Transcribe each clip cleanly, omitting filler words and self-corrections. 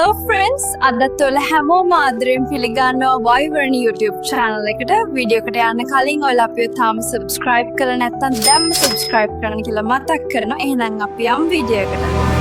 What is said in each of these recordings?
Hello friends, අදත් ඔයාලා හැමෝම ආදරෙන් පිළිගන්නවා Wyvern YouTube channel එකට. වීඩියෝ එකට යන්න කලින් ඔයාලා අපිව තාම subscribe කරලා නැත්නම් දැම්ම subscribe කරන්න කියලා මතක් කරනවා. එහෙනම් අපි යමු වීඩියෝ එකට.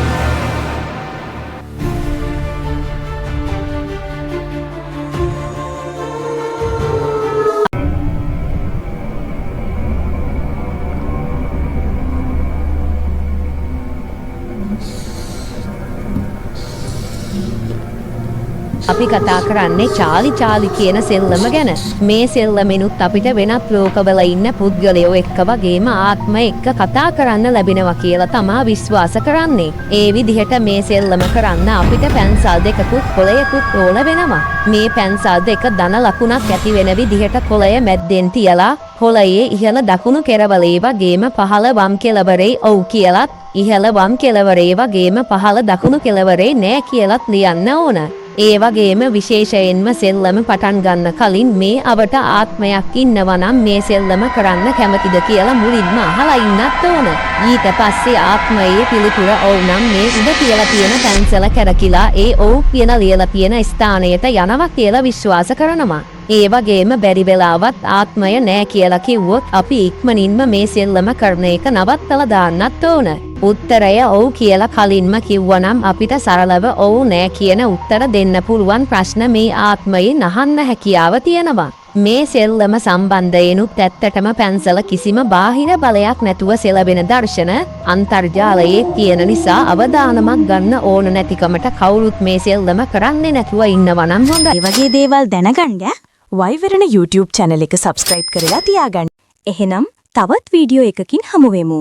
අපි කතා කරන්නේ චාලි කියන සෙල්ලම ගැන. මේ සෙල්ලමෙනුත් අපිට වෙනත් ලෝකවල ඉන්න පුද්ගලයෝ එක්ක වගේම ආත්ම එක්ක කතා කරන්න ලැබෙනවා කියලා තමා විශ්වාස කරන්නේ. ඒ විදිහට මේ සෙල්ලම කරන්න අපිට පැන්සල් දෙකකුත් කොළයකුත් ඕන වෙනවා. මේ පැන්සල් දෙක ධන ලකුණක් ඇති වෙන විදිහට කොළය මැද්දෙන් තියලා කොළයේ ඉහළ දකුණු කෙළවරේ වගේම පහළ වම් කෙළවරේ ඔව් කියලත් ඉහළ වම් කෙළවරේ වගේම පහළ දකුණු කෙළවරේ නෑ කියලත් ලියන්න ඕන. ඒ වගේම විශේෂයෙන්ම සෙල්ලම පටන් ගන්න කලින් මේ අවට ආත්මයක් ඉන්නවා නම් මේ සෙල්ලම කරන්න කැමතිද කියලා මුලින්ම අහලා ඉන්නත් ඕන. ඊට පස්සේ ආත්මයේ පිළිතුර ඔව් නම් මේ උඩ තියලා තියෙන පැන්සල කැරකිලා ඒ ඔව් කියන ලියලා තියෙන ස්ථානයට යනවා කියලා විශ්වාස කරනවා. ඒ වගේම බැරි වෙලාවත් ආත්මය නෑ කියලා කිව්වොත් අපි ඉක්මනින්ම මේ සෙල්ලම කරන එක නවත්තලා දාන්නත් ඕන. උත්තරය ඔව් කියලා කලින්ම කිව්වනම් අපිට සරලව ඔව් නෑ කියන උත්තර දෙන්න පුළුවන් ප්‍රශ්න මේ ආත්මයෙන් අහන්න හැකියාව තියෙනවා. මේ සෙල්ලම සම්බන්ධයෙන්ුත් ඇත්තටම පැන්සල කිසිම බාහිර බලයක් නැතුව සෙලවෙන දර්ශන අන්තර්ජාලයේ තියෙන නිසා අවදානමක් ගන්න ඕන නැතිකමට කවුරුත් මේ සෙල්ලම කරන්නේ නැතුව ඉන්නවා නම් හොඳයි. මේ වගේ දේවල් දැනගන්න Wyvern YouTube channel එක subscribe කරලා තියාගන්න. එහෙනම් තවත් වීඩියෝ එකකින් හමු වෙමු.